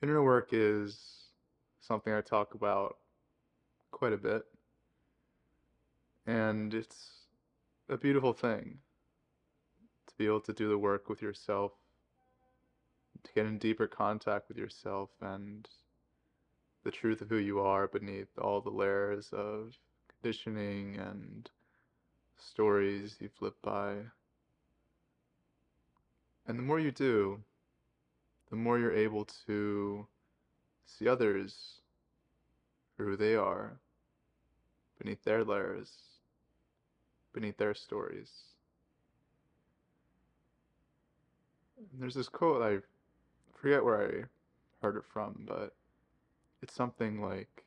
Inner work is something I talk about quite a bit, and it's a beautiful thing to be able to do the work with yourself, to get in deeper contact with yourself and the truth of who you are beneath all the layers of conditioning and stories you've lived by. And the more you do, the more you're able to see others for who they are, beneath their layers, beneath their stories. And there's this quote, I forget where I heard it from, but it's something like,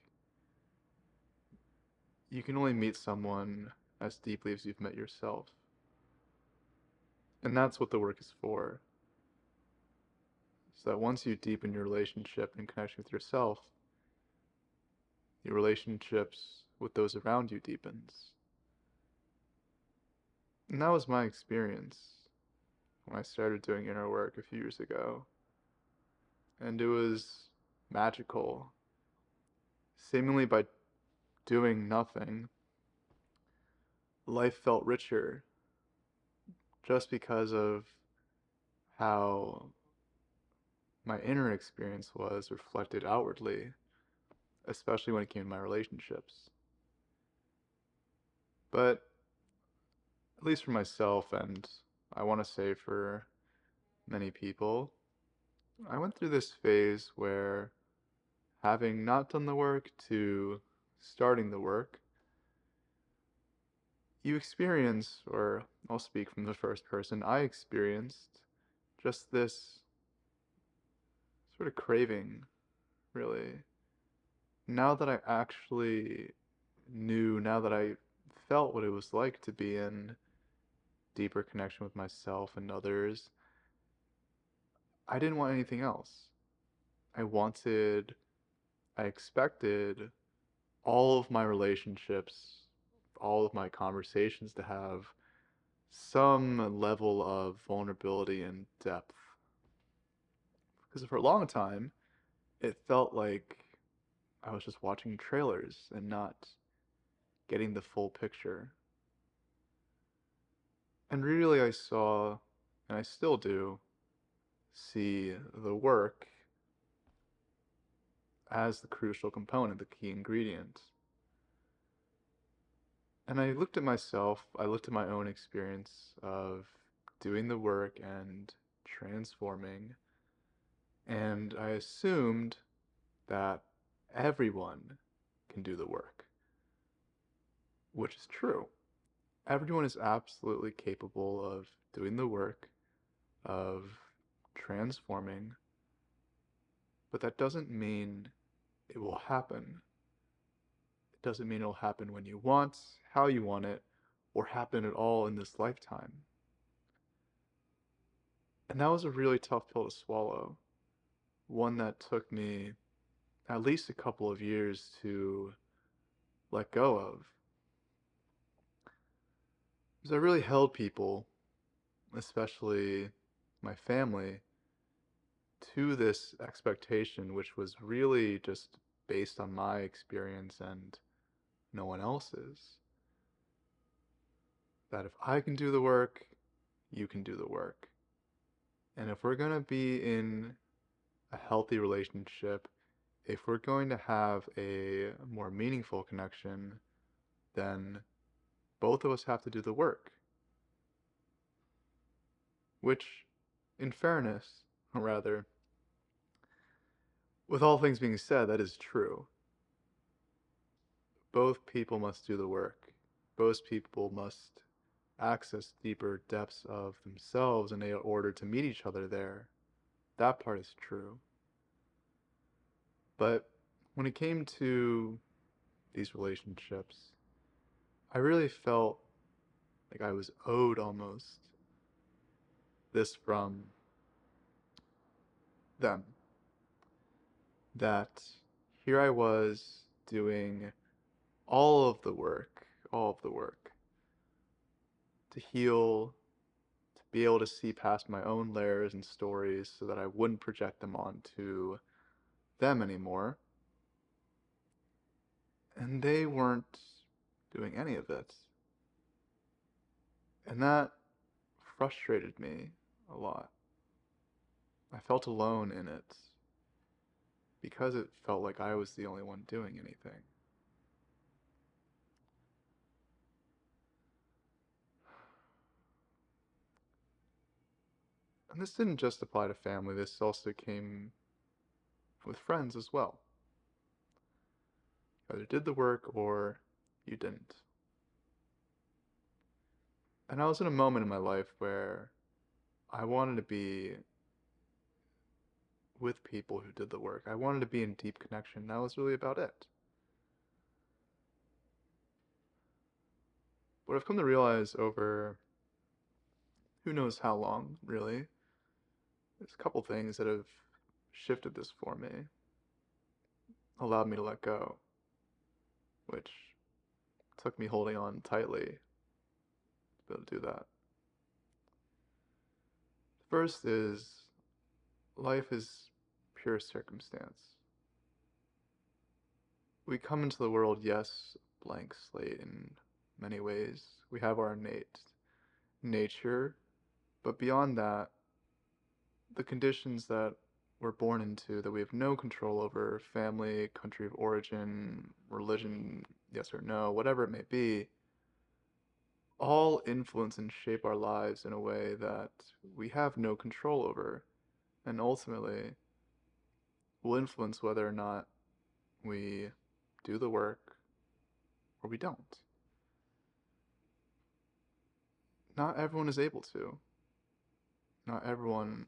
you can only meet someone as deeply as you've met yourself. And that's what the work is for. So that once you deepen your relationship and connection with yourself, your relationships with those around you deepens. And that was my experience when I started doing inner work a few years ago. And it was magical. Seemingly by doing nothing, life felt richer just because of how my inner experience was reflected outwardly, especially when it came to my relationships. But at least for myself, and I want to say for many people, I went through this phase where, having not done the work to starting the work, you experience, or I'll speak from the first person, I experienced just this sort of craving, really. Now that I actually knew, now that I felt what it was like to be in deeper connection with myself and others, I didn't want anything else. I wanted, I expected all of my relationships, all of my conversations to have some level of vulnerability and depth. Because for a long time, it felt like I was just watching trailers and not getting the full picture. And really, I saw, and I still do, see the work as the crucial component, the key ingredient. And I looked at myself, I looked at my own experience of doing the work and transforming, and I assumed that everyone can do the work, which is true. Everyone is absolutely capable of doing the work, of transforming, but that doesn't mean it will happen. It doesn't mean it'll happen when you want, how you want it, or happen at all in this lifetime. And that was a really tough pill to swallow. One that took me at least a couple of years to let go of. Because I really held people, especially my family, to this expectation, which was really just based on my experience and no one else's. That if I can do the work, you can do the work. And if we're going to be in a healthy relationship, if we're going to have a more meaningful connection, then both of us have to do the work. Which, in fairness, or rather, with all things being said, that is true. Both people must do the work. Both people must access deeper depths of themselves in order to meet each other there. That part is true. But when it came to these relationships, I really felt like I was owed almost this from them. That here I was doing all of the work to heal, to be able to see past my own layers and stories so that I wouldn't project them onto them anymore, and they weren't doing any of it. And that frustrated me a lot. I felt alone in it because it felt like I was the only one doing anything. And this didn't just apply to family, this also came with friends as well. You either did the work or you didn't. And I was in a moment in my life where I wanted to be with people who did the work. I wanted to be in deep connection. That was really about it. What I've come to realize over who knows how long, really, there's a couple things that have shifted this for me, allowed me to let go, which took me holding on tightly to be able to do that. First is life is pure circumstance. We come into the world, yes, blank slate in many ways. We have our innate nature, but beyond that, the conditions that we're born into that we have no control over, family, country of origin, religion, yes or no, whatever it may be, all influence and shape our lives in a way that we have no control over, and ultimately will influence whether or not we do the work or we don't. Not everyone is able to. Not everyone,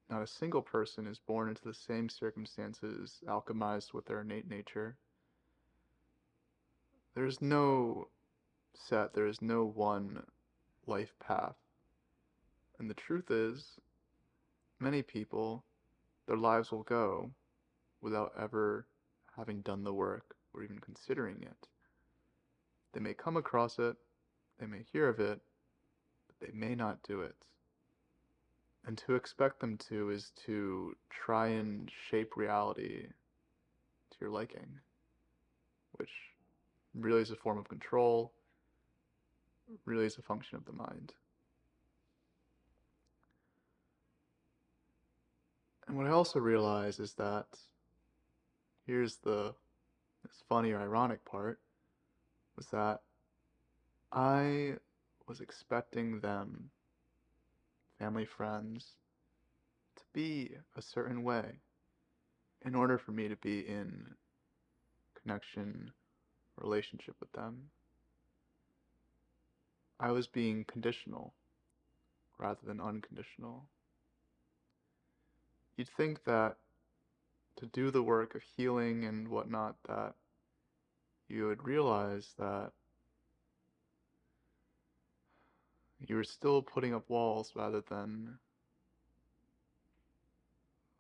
not a single person is born into the same circumstances, alchemized with their innate nature. There's no there is no one life path. And the truth is, many people, their lives will go without ever having done the work or even considering it. They may come across it, they may hear of it, but they may not do it. And to expect them to is to try and shape reality to your liking, which really is a form of control, really is a function of the mind. And what I also realize is that here's this funny or ironic part, was that I was expecting them, family, friends, to be a certain way in order for me to be in connection, relationship with them. I was being conditional rather than unconditional. You'd think that to do the work of healing and whatnot, that you would realize that you were still putting up walls rather than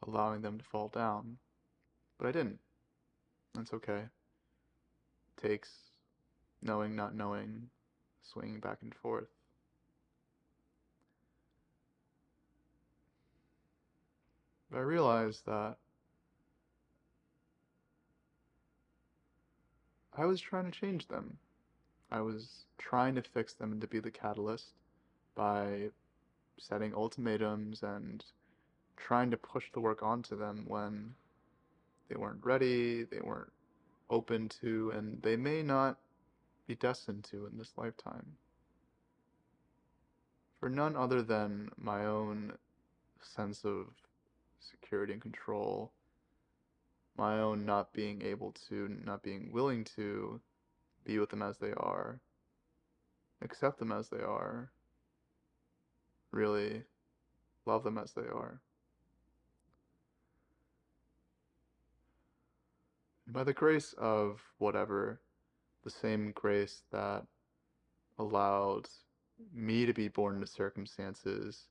allowing them to fall down. But I didn't. That's okay. It takes knowing, not knowing, swinging back and forth. But I realized that I was trying to change them. I was trying to fix them and to be the catalyst by setting ultimatums and trying to push the work onto them when they weren't ready, they weren't open to, and they may not be destined to in this lifetime. For none other than my own sense of security and control, my own not being able to, not being willing to be with them as they are, accept them as they are, really love them as they are. By the grace of whatever, the same grace that allowed me to be born into circumstances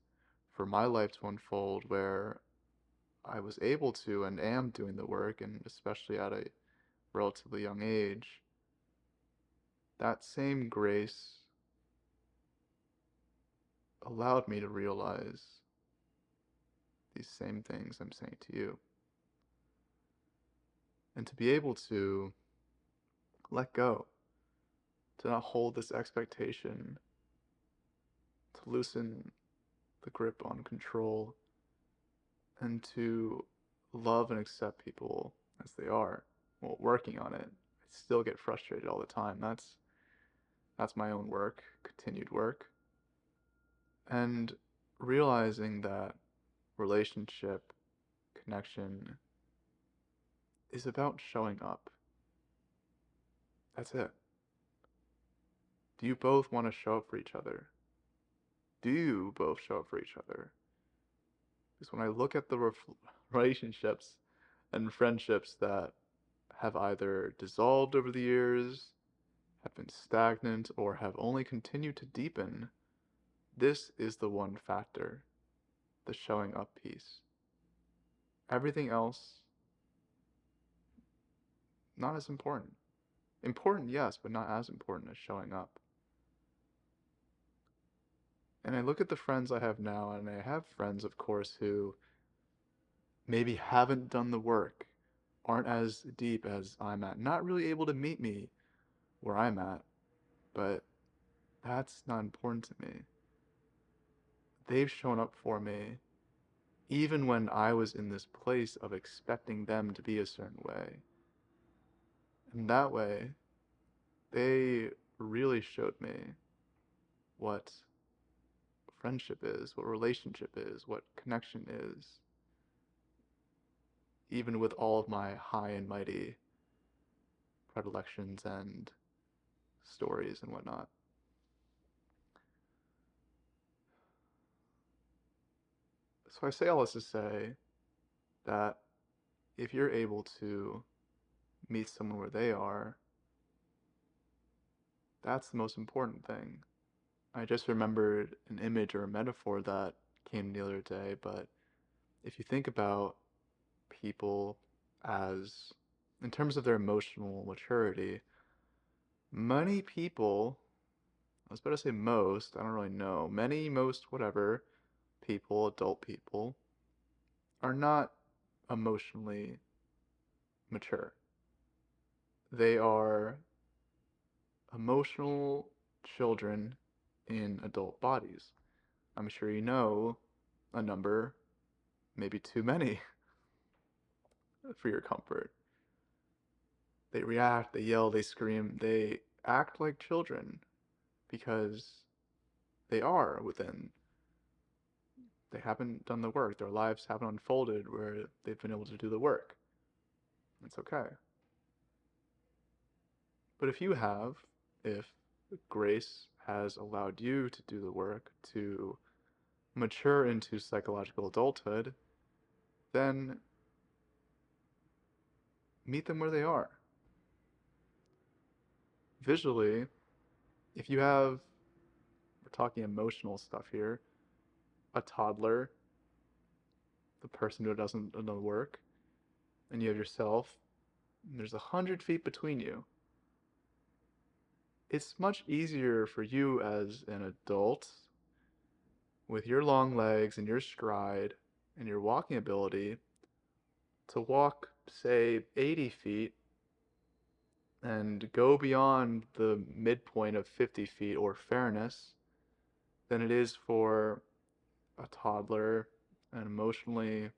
for my life to unfold where I was able to and am doing the work, and especially at a relatively young age, that same grace allowed me to realize these same things I'm saying to you. and to be able to let go, to not hold this expectation, to loosen the grip on control, and to love and accept people as they are while working on it. I still get frustrated all the time. That's my own work, continued work. And realizing that relationship, connection is about showing up. That's it. Do you both want to show up for each other? Do you both show up for each other? Because when I look at the relationships and friendships that have either dissolved over the years, have been stagnant, or have only continued to deepen, this is the one factor, the showing up piece. Everything else, not as important. Important, yes, but not as important as showing up. And I look at the friends I have now, and I have friends, of course, who maybe haven't done the work, aren't as deep as I'm at, not really able to meet me where I'm at, but that's not important to me. They've shown up for me even when I was in this place of expecting them to be a certain way. And that way, they really showed me what friendship is, what relationship is, what connection is, even with all of my high and mighty predilections and stories and whatnot. So I say all this to say that if you're able to meet someone where they are, that's the most important thing. I just remembered an image or a metaphor that came the other day, but if you think about people as, in terms of their emotional maturity, many people, I was about to say most, I don't really know, many, most, whatever, people, adult people, are not emotionally mature. They are emotional children in adult bodies. I'm sure you know a number, maybe too many, for your comfort. They react, they yell, they scream, they act like children because they are within. They haven't done the work. Their lives haven't unfolded where they've been able to do the work. It's okay. But if you have, if grace has allowed you to do the work to mature into psychological adulthood, then meet them where they are. Visually, if you have, we're talking emotional stuff here, a toddler, the person who doesn't know the work, and you have yourself, and there's 100 feet between you. It's much easier for you as an adult with your long legs and your stride and your walking ability to walk, say, 80 feet and go beyond the midpoint of 50 feet or fairness than it is for a toddler, an emotionally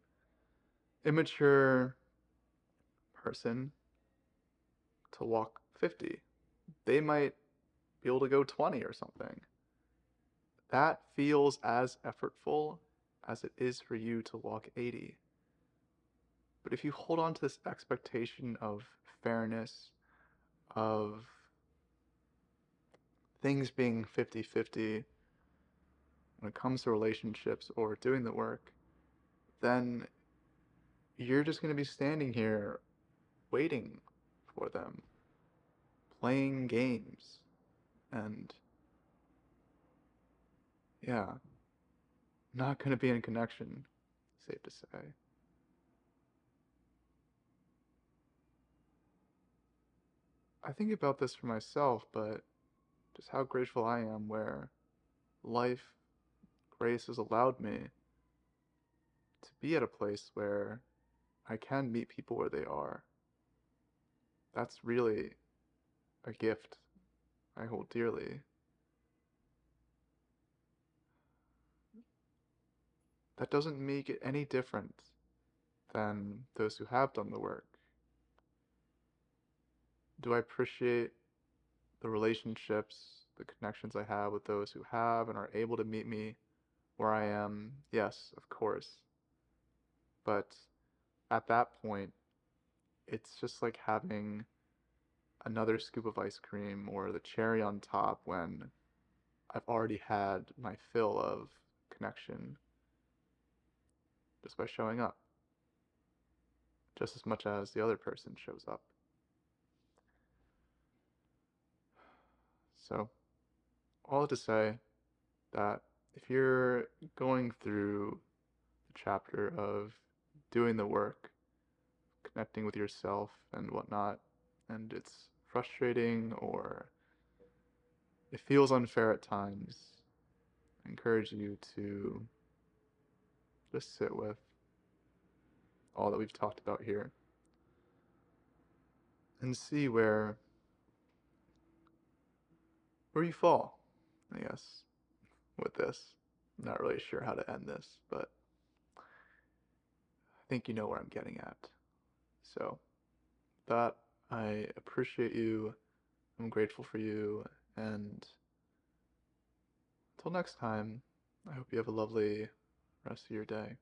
immature person to walk 50. They might be able to go 20 or something. That feels as effortful as it is for you to walk 80. But if you hold on to this expectation of fairness, of things being 50-50 when it comes to relationships or doing the work, then you're just going to be standing here waiting for them, playing games, and yeah, not going to be in connection, safe to say. I think about this for myself, but just how grateful I am where life, grace has allowed me to be at a place where I can meet people where they are. that's really a gift I hold dearly. That doesn't make it any different than those who have done the work. Do I appreciate the relationships, the connections I have with those who have and are able to meet me where I am? Yes, of course. But at that point, it's just like having another scoop of ice cream or the cherry on top when I've already had my fill of connection just by showing up, just as much as the other person shows up. So, all to say that if you're going through the chapter of doing the work, connecting with yourself and whatnot, and it's frustrating or it feels unfair at times, I encourage you to just sit with all that we've talked about here and see where you fall, I guess, with this. I'm not really sure how to end this, but I think you know where I'm getting at. So, that I appreciate you. I'm grateful for you, and until next time, I hope you have a lovely rest of your day.